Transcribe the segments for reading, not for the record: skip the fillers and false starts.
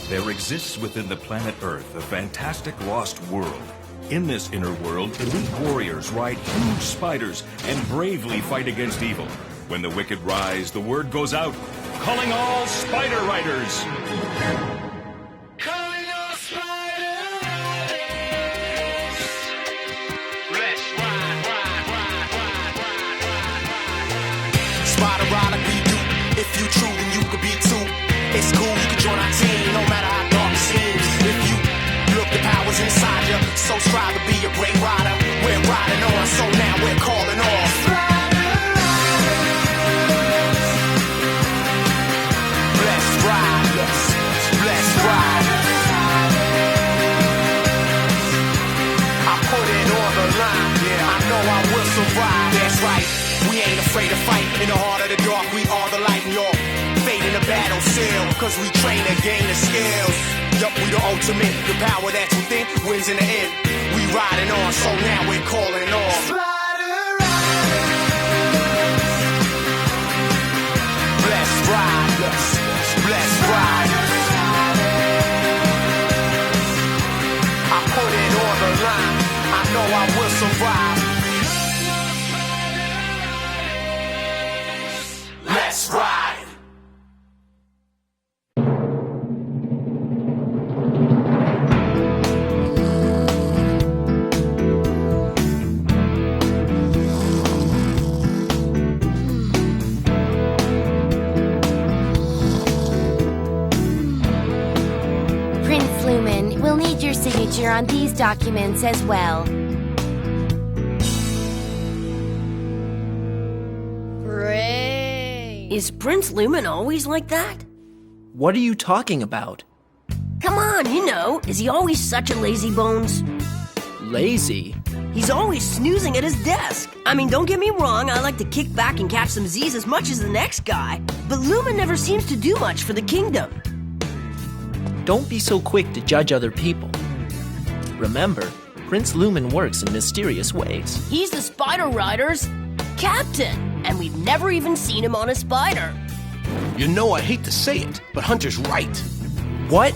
There exists within the planet Earth a fantastic lost world. In this inner world, elite warriors ride huge spiders and bravely fight against evil. When the wicked rise, the word goes out, calling all spider riders. Calling all spider riders. Let's ride, ride, ride, ride, ride, ride, ride. Spider rider be you. If you true, then you could be too. It's cool, you can join our team, no matter how dark it seems. If you look, the power's inside you, so strive to be a great rider. We're riding on, so now we're calling off. Let's ride, let's ride. I put it on the line, yeah, I know I will survive. That's right, we ain't afraid to fight. In the heart of the dark, we are the light, and you're fate in the battle seal, cause we train and gain the skills. Yup, we the ultimate, the power that's within wins in the end. We riding on, so now we're calling off. Spider riders. Let's ride, let's ride. I put it on the line, I know I will survive. Let's ride. Prince Lumen, we'll need your signature on these documents as well. Great. Is Prince Lumen always like that? What are you talking about? Come on, you know. Is he always such a lazy bones? Lazy? He's always snoozing at his desk. I mean, don't get me wrong, I like to kick back and catch some Z's as much as the next guy. But Lumen never seems to do much for the kingdom. Don't be so quick to judge other people. Remember, Prince Lumen works in mysterious ways. He's the Spider Rider's captain, and we've never even seen him on a spider. You know I hate to say it, but Hunter's right. What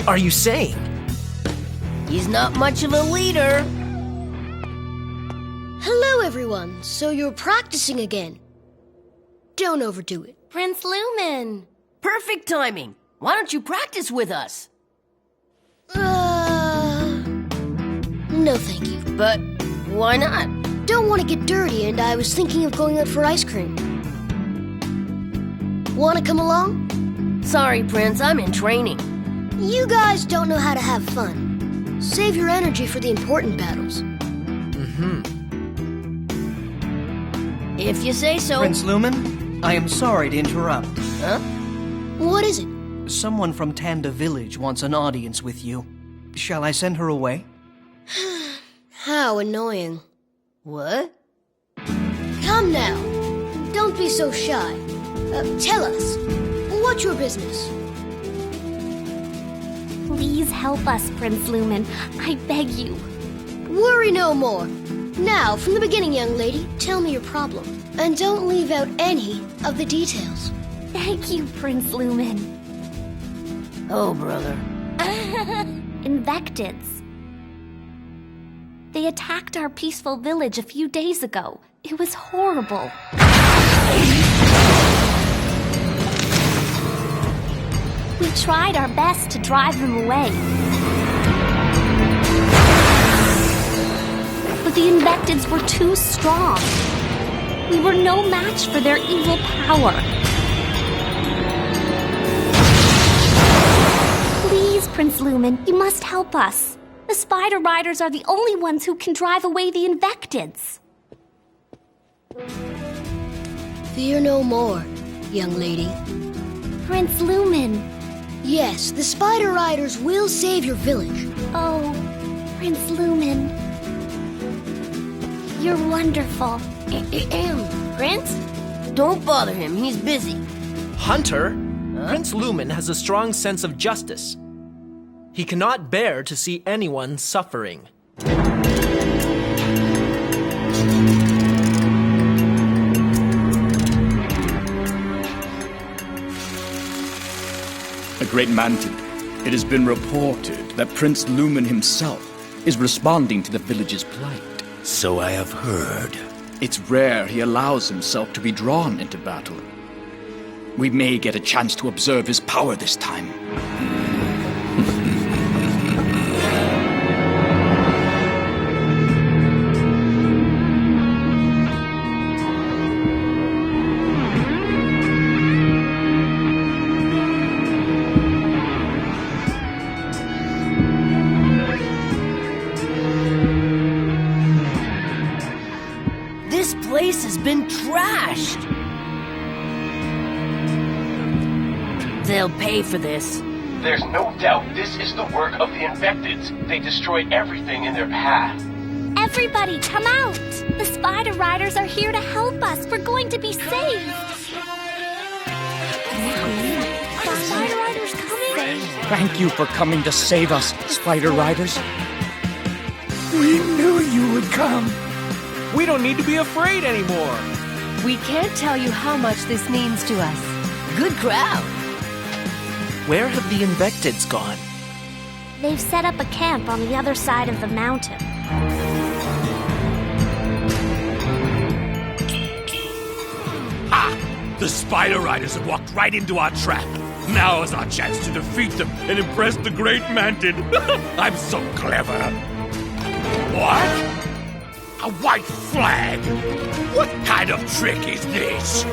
are you saying? He's not much of a leader. Hello, everyone. So you're practicing again. Don't overdo it. Prince Lumen! Perfect timing. Why don't you practice with us? No thank you. But why not? Don't want to get dirty, and I was thinking of going out for ice cream. Want to come along? Sorry, Prince, I'm in training. You guys don't know how to have fun. Save your energy for the important battles. If you say so. Prince Lumen, I am sorry to interrupt. Huh? What is it? Someone from Tanda Village wants an audience with you. Shall I send her away? How annoying. What? Come now. Don't be so shy. Tell us, what's your business? Please help us, Prince Lumen. I beg you. Worry no more. Now, from the beginning, young lady, tell me your problem. And don't leave out any of the details. Thank you, Prince Lumen. Oh, brother. Invectids. They attacked our peaceful village a few days ago. It was horrible. We tried our best to drive them away. But the Invectids were too strong. We were no match for their evil power. Please, Prince Lumen, you must help us. The Spider Riders are the only ones who can drive away the Invectids. Fear no more, young lady. Prince Lumen. Yes, the Spider Riders will save your village. Oh, Prince Lumen. You're wonderful. Prince? Don't bother him, he's busy. Hunter, Prince Lumen has a strong sense of justice. He cannot bear to see anyone suffering. A great mantid. It has been reported that Prince Lumen himself is responding to the village's plight. So I have heard. It's rare he allows himself to be drawn into battle. We may get a chance to observe his power this time. This place has been trashed. They'll pay for this. There's no doubt this is the work of the Invectids. They destroyed everything in their path. Everybody, come out! The Spider Riders are here to help us. We're going to be saved. The Spider Riders coming? Thank you for coming to save us, Spider Riders. We knew you would come. We don't need to be afraid anymore. We can't tell you how much this means to us. Good crowd. Where have the Invectids gone? They've set up a camp on the other side of the mountain. Ha! The Spider Riders have walked right into our trap. Now is our chance to defeat them and impress the great Mantid. I'm so clever. What? A white flag? What kind of trick is this?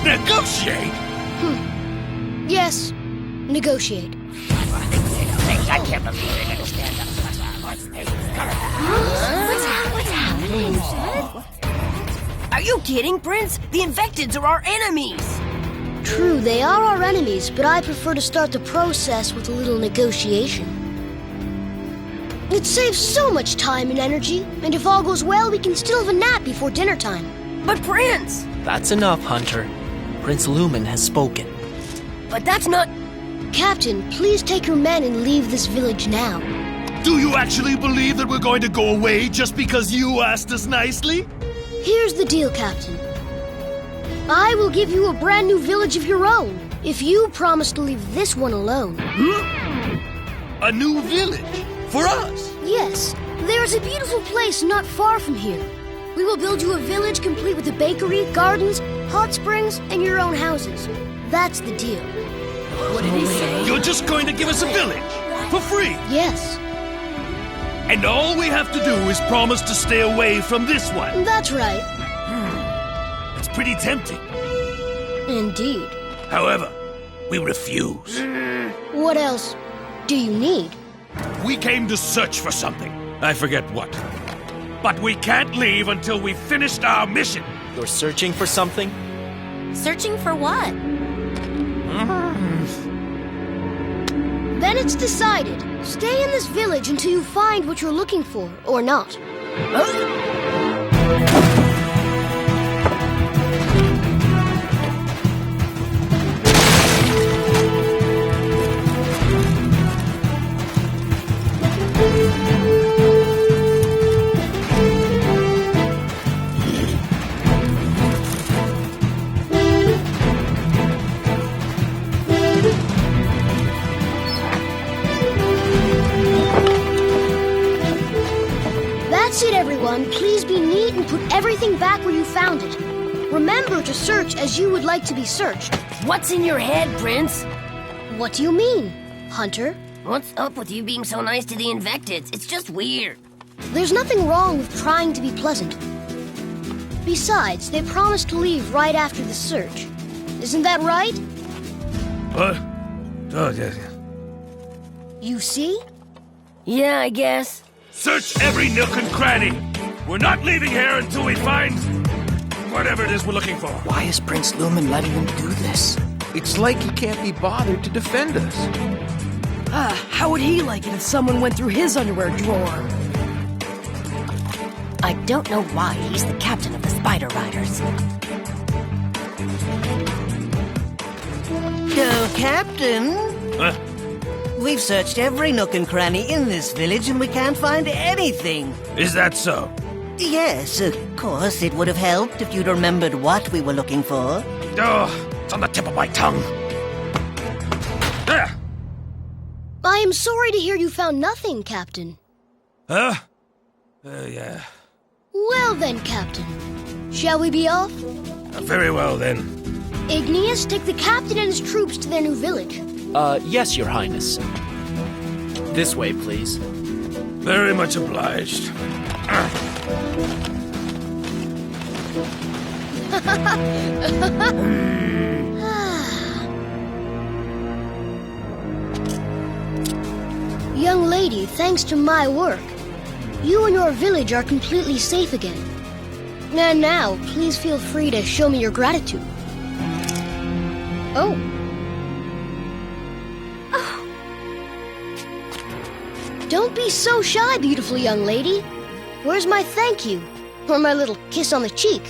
Negotiate? Yes, negotiate. I can't believe they're gonna stand up. What's happening? Are you kidding, Prince? The Invectids are our enemies. True, they are our enemies, but I prefer to start the process with a little negotiation. It saves so much time and energy, and if all goes well, we can still have a nap before dinner time. But Prince! That's enough, Hunter. Prince Lumen has spoken. But that's not... Captain, please take your men and leave this village now. Do you actually believe that we're going to go away just because you asked us nicely? Here's the deal, Captain. I will give you a brand new village of your own, if you promise to leave this one alone. A new village? For us? Yes, there is a beautiful place not far from here. We will build you a village complete with a bakery, gardens, hot springs, and your own houses. That's the deal. What did he say? You're just going to give us a village? For free? Yes, And all we have to do is promise to stay away from this one. that's right. It's pretty tempting. Indeed. However, we refuse. What else do you need? We came to search for something. I forget what. But we can't leave until we've finished our mission. You're searching for something? Searching for what? Then it's decided. Stay in this village until you find what you're looking for, or not. That's it, everyone. Please be neat and put everything back where you found it. Remember to search as you would like to be searched. What's in your head, Prince? What do you mean, Hunter? What's up with you being so nice to the Invectids? It's just weird. There's nothing wrong with trying to be pleasant. Besides, they promised to leave right after the search. Isn't that right? What? Oh, yeah. You see? Yeah, I guess. Search every nook and cranny. We're not leaving here until we find whatever it is we're looking for. Why is Prince Lumen letting them do this? It's like he can't be bothered to defend us. How would he like it if someone went through his underwear drawer? I don't know why he's the captain of the Spider Riders. So, Captain, Huh? we've searched every nook and cranny in this village and we can't find anything. Is that so? Yes, of course, it would have helped if you'd remembered what we were looking for. Oh, it's on the tip of my tongue. I am sorry to hear you found nothing, Captain. Huh? Yeah. Well then, Captain. Shall we be off? Very well, then. Igneous, take the captain and his troops to their new village. Yes, Your Highness. This way, please. Very much obliged. Young lady, thanks to my work, you and your village are completely safe again. And now, please feel free to show me your gratitude. Oh. Don't be so shy, beautiful young lady. Where's my thank you? Or my little kiss on the cheek?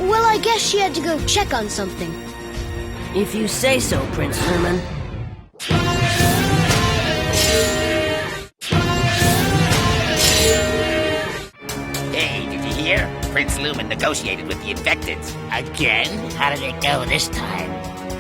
Well, I guess she had to go check on something. If you say so, Prince Lumen. Hey, did you hear? Prince Lumen negotiated with the Invectids. Again? How did it go this time?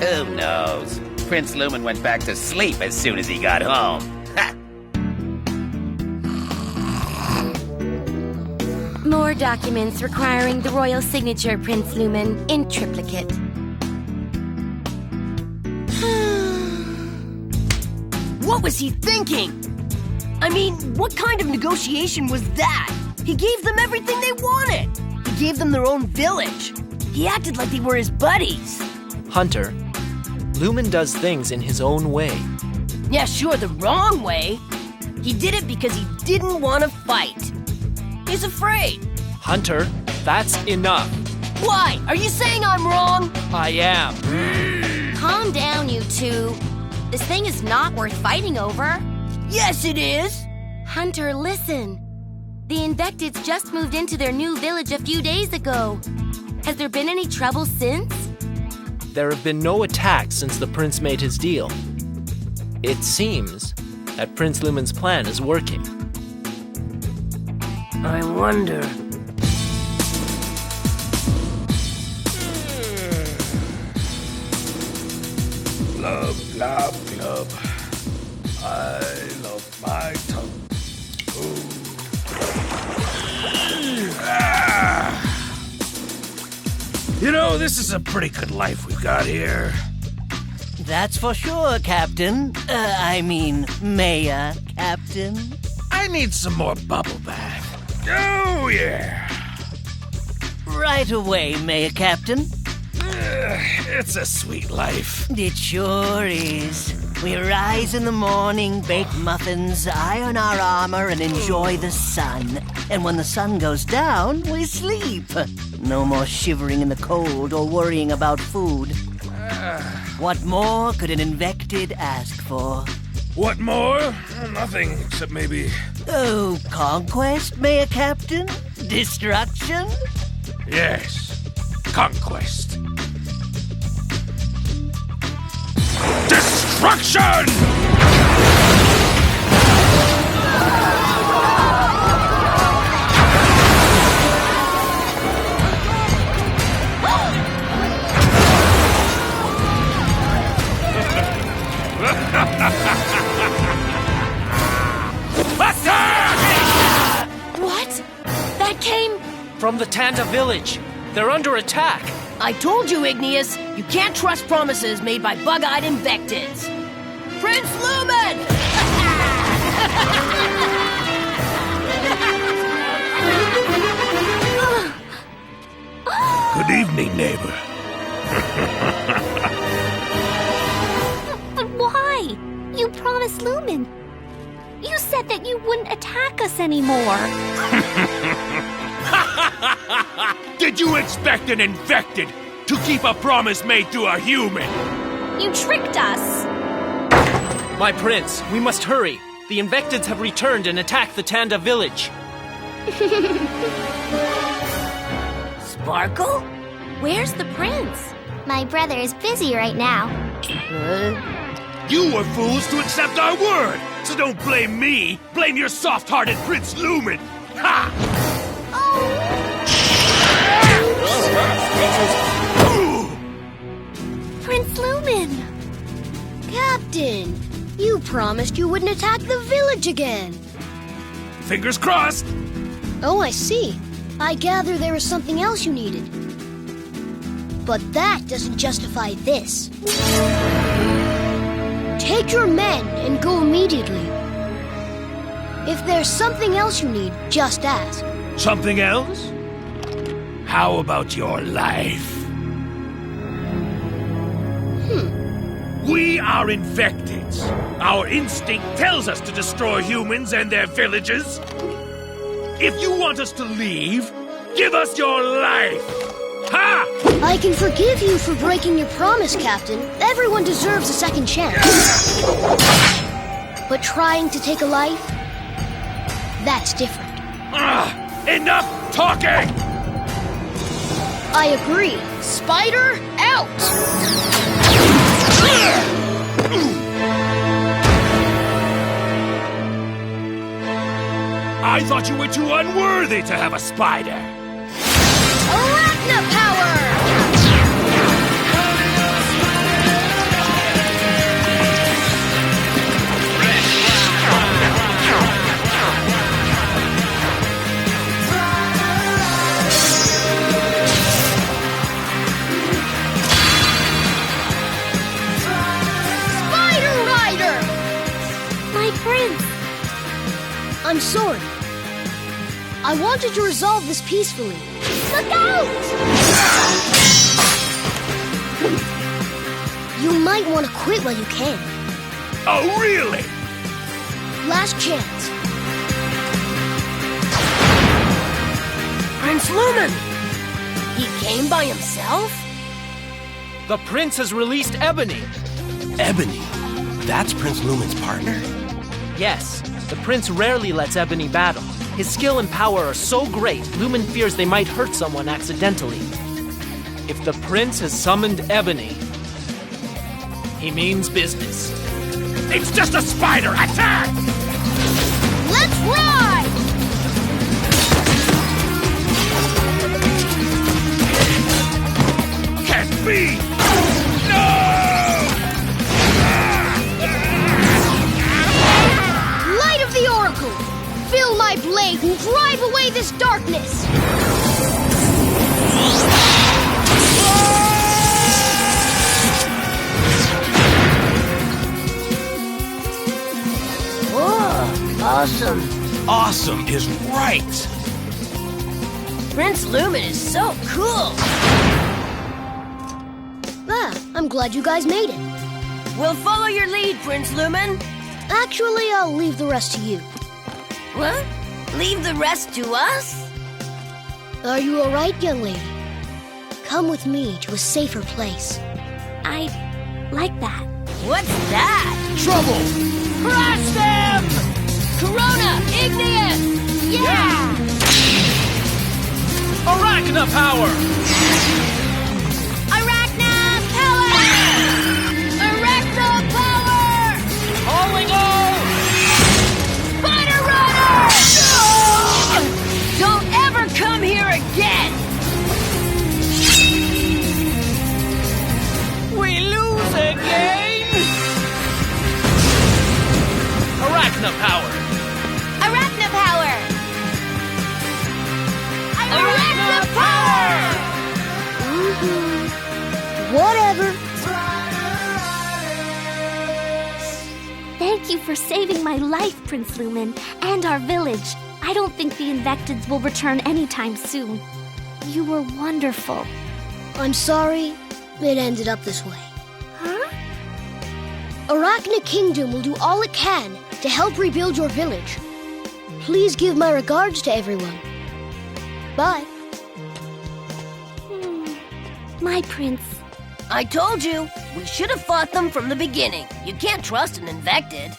Who knows? Prince Lumen went back to sleep as soon as he got home. Ha! More documents requiring the royal signature, Prince Lumen, in triplicate. What was he thinking? I mean, what kind of negotiation was that? He gave them everything they wanted. He gave them their own village. He acted like they were his buddies. Hunter, Lumen does things in his own way. Yeah, sure, the wrong way. He did it because he didn't want to fight. He's afraid. Hunter, that's enough. Why? Are you saying I'm wrong? I am. Calm down, you two. This thing is not worth fighting over. Yes, it is. Hunter, listen. The Invectids just moved into their new village a few days ago. Has there been any trouble since? There have been no attacks since the prince made his deal. It seems that Prince Lumen's plan is working. I wonder. Glub, glub, glub. I love my tongue. Ooh. Ah. You know, this is a pretty good life we've got here. That's for sure, Captain. Mayor Captain. I need some more bubble bath. Oh, yeah. Right away, Mayor Captain. It's a sweet life. It sure is. We rise in the morning, bake muffins, iron our armor, and enjoy the sun. And when the sun goes down, we sleep. No more shivering in the cold or worrying about food. What more could an Invectid ask for? What more? Nothing, except maybe... Oh, conquest, Mayor Captain? Destruction? Yes, conquest. Destruction! What? That came... From the Tanda village. They're under attack. I told you, Igneous, you can't trust promises made by bug-eyed Invectids. Prince Lumen! Good evening, neighbor. But why? You promised Lumen. You said that you wouldn't attack us anymore. Did you expect an Invectid to keep a promise made to a human? You tricked us. My prince, we must hurry. The Invectids have returned and attacked the Tanda village. Sparkle? Where's the prince? My brother is busy right now. You were fools to accept our word, so don't blame me. Blame your soft-hearted Prince Lumen. Ha! Prince Lumen! Captain, you promised you wouldn't attack the village again. Fingers crossed. Oh, I see. I gather there was something else you needed. But that doesn't justify this. Take your men and go immediately. If there's something else you need, just ask. Something else? How about your life? We are Invectids. Our instinct tells us to destroy humans and their villages. If you want us to leave, give us your life! Ha! I can forgive you for breaking your promise, Captain. Everyone deserves a second chance. But trying to take a life? That's different. Enough talking! I agree. Spider, out! I thought you were too unworthy to have a spider. Arachna power! Spider Rider! My prince! I'm sorry. I wanted to resolve this peacefully. Look out! You might want to quit while you can. Oh, really? Last chance. Prince Lumen! He came by himself? The prince has released Ebony. Ebony? That's Prince Lumen's partner? Yes, the prince rarely lets Ebony battle. His skill and power are so great, Lumen fears they might hurt someone accidentally. If the prince has summoned Ebony, he means business. It's just a spider! Attack! Let's ride! Can't be! No! Light of the Oracle! Fill my blade and drive away this darkness! Oh, awesome. Awesome is right. Prince Lumen is so cool. I'm glad you guys made it. We'll follow your lead, Prince Lumen. Actually, I'll leave the rest to you. What? Leave the rest to us? Are you all right, young lady? Come with me to a safer place. I like that. What's that? Trouble! Crush them! Corona, Igneous! Yeah! Arachna power! Arachna power! Arachna power! Calling all! Spider Runner! Don't ever come here again! We lose again! Arachna power! Arachna power! Arachna power! Whatever. Thank you for saving my life, Prince Lumen, and our village. I don't think the Invectids will return anytime soon. You were wonderful. I'm sorry it ended up this way. Huh? Arachna Kingdom will do all it can to help rebuild your village. Please give my regards to everyone. Bye. My prince. I told you, we should have fought them from the beginning. You can't trust an Invectid.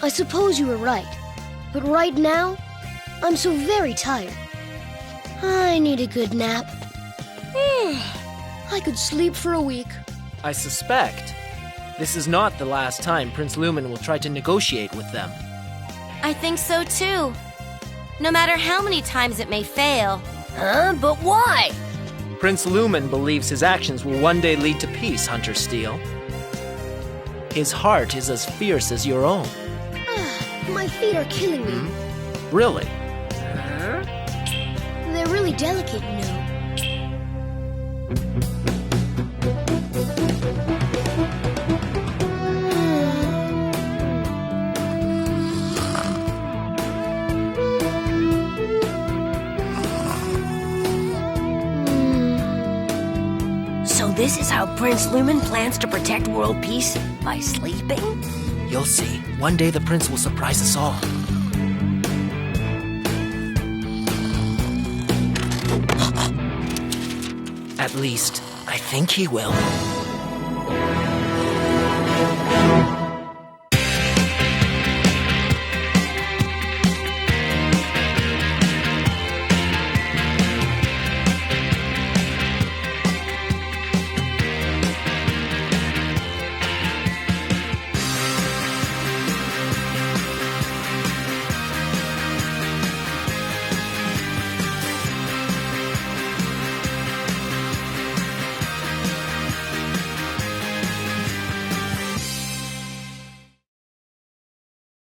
I suppose you were right. But right now, I'm so very tired. I need a good nap. I could sleep for a week. I suspect this is not the last time Prince Lumen will try to negotiate with them. I think so too. No matter how many times it may fail. Huh? But why? Prince Lumen believes his actions will one day lead to peace, Hunter Steel. His heart is as fierce as your own. My feet are killing me. Really? They're really delicate, you know. So this is how Prince Lumen plans to protect world peace? By sleeping? You'll see. One day the prince will surprise us all. At least, I think he will.